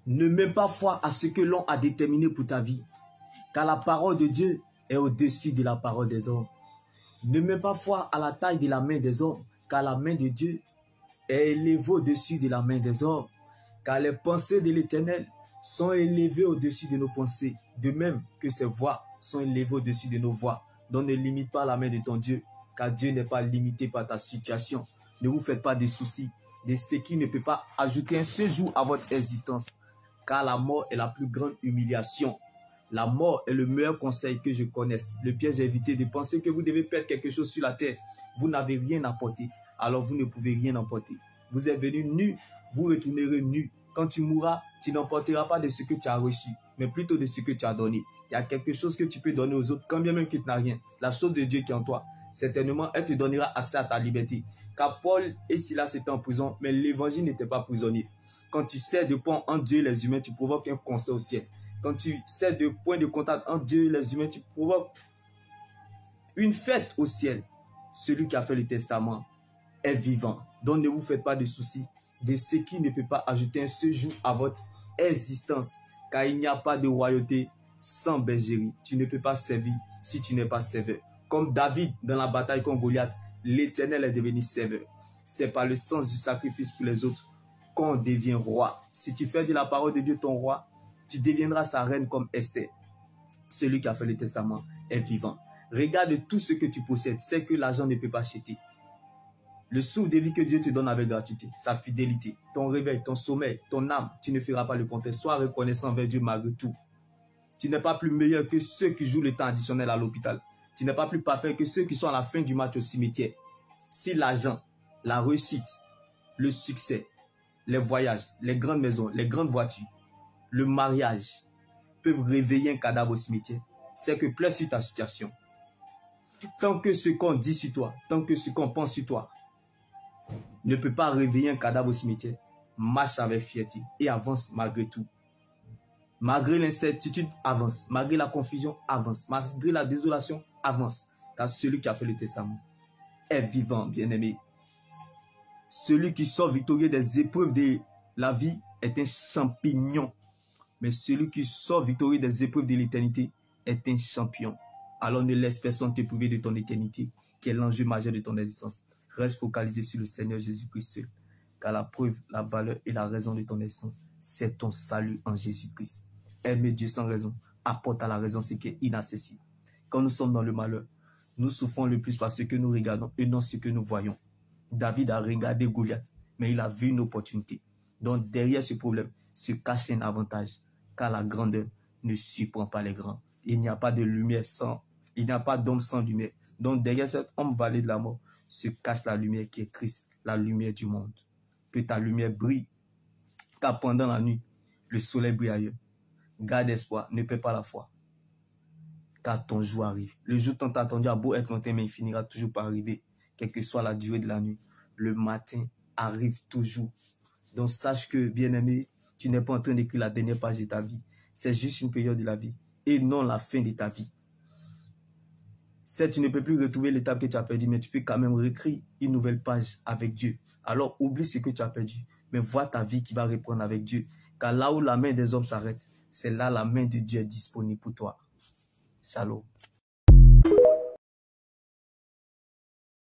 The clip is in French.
Ne mets pas foi à ce que l'on a déterminé pour ta vie, car la parole de Dieu est au-dessus de la parole des hommes. Ne mets pas foi à la taille de la main des hommes, car la main de Dieu est élevée au-dessus de la main des hommes. Car les pensées de l'Éternel sont élevées au-dessus de nos pensées, de même que ses voies sont élevées au-dessus de nos voies. Donc ne limite pas la main de ton Dieu, car Dieu n'est pas limité par ta situation. Ne vous faites pas de soucis de ce qui ne peut pas ajouter un seul jour à votre existence, car la mort est la plus grande humiliation. La mort est le meilleur conseil que je connaisse. Le piège est éviter de penser que vous devez perdre quelque chose sur la terre. Vous n'avez rien apporté, alors vous ne pouvez rien emporter. Vous êtes venu nu, vous retournerez nu. Quand tu mourras, tu n'emporteras pas de ce que tu as reçu, mais plutôt de ce que tu as donné. Il y a quelque chose que tu peux donner aux autres, quand bien même que tu n'as rien. La chose de Dieu qui est en toi, certainement, elle te donnera accès à ta liberté. Car Paul et Silas étaient en prison, mais l'évangile n'était pas prisonnier. Quand tu sais de point en Dieu et les humains, tu provoques un concert au ciel. Quand tu sais de point de contact entre Dieu et les humains, tu provoques une fête au ciel. Celui qui a fait le testament est vivant. Donc ne vous faites pas de soucis de ce qui ne peut pas ajouter un seul jour à votre existence. Car il n'y a pas de royauté sans bergerie. Tu ne peux pas servir si tu n'es pas serveur. Comme David dans la bataille contre Goliath, l'Éternel est devenu serveur. C'est par le sens du sacrifice pour les autres qu'on devient roi. Si tu fais de la parole de Dieu ton roi, tu deviendras sa reine comme Esther. Celui qui a fait le testament est vivant. Regarde tout ce que tu possèdes. C'est que l'argent ne peut pas acheter. Le souffle de vie que Dieu te donne avec gratuité, sa fidélité, ton réveil, ton sommeil, ton âme, tu ne feras pas le contraire. Sois reconnaissant envers Dieu malgré tout. Tu n'es pas plus meilleur que ceux qui jouent le temps additionnel à l'hôpital. Tu n'es pas plus parfait que ceux qui sont à la fin du match au cimetière. Si l'argent, la réussite, le succès, les voyages, les grandes maisons, les grandes voitures, le mariage peuvent réveiller un cadavre au cimetière, c'est que plaît sur ta situation. Tant que ce qu'on dit sur toi, tant que ce qu'on pense sur toi ne peut pas réveiller un cadavre au cimetière, marche avec fierté et avance malgré tout. Malgré l'incertitude, avance. Malgré la confusion, avance. Malgré la désolation, avance. Car celui qui a fait le testament est vivant, bien-aimé. Celui qui sort victorieux des épreuves de la vie est un champignon. Mais celui qui sort victorieux des épreuves de l'éternité est un champion. Alors ne laisse personne te priver de ton éternité, qui est l'enjeu majeur de ton existence. Reste focalisé sur le Seigneur Jésus-Christ seul. Car la preuve, la valeur et la raison de ton existence, c'est ton salut en Jésus-Christ. Aimer Dieu sans raison apporte à la raison ce qui est inaccessible. Quand nous sommes dans le malheur, nous souffrons le plus par ce que nous regardons et non ce que nous voyons. David a regardé Goliath, mais il a vu une opportunité. Donc derrière ce problème se cache un avantage, car la grandeur ne surprend pas les grands. Il n'y a pas de lumière sans, il n'y a pas d'homme sans lumière. Donc derrière cet homme vallée de la mort se cache la lumière qui est Christ, la lumière du monde. Que ta lumière brille, car pendant la nuit, le soleil brille ailleurs. Garde espoir, ne perds pas la foi, car ton jour arrive. Le jour tant attendu a beau être lointain, mais il finira toujours par arriver, quelle que soit la durée de la nuit. Le matin arrive toujours. Donc sache que, bien-aimé, tu n'es pas en train d'écrire la dernière page de ta vie. C'est juste une période de la vie et non la fin de ta vie. Certes, tu ne peux plus retrouver l'étape que tu as perdue, mais tu peux quand même réécrire une nouvelle page avec Dieu. Alors oublie ce que tu as perdu, mais vois ta vie qui va reprendre avec Dieu. Car là où la main des hommes s'arrête, c'est là la main de Dieu est disponible pour toi. Shalom.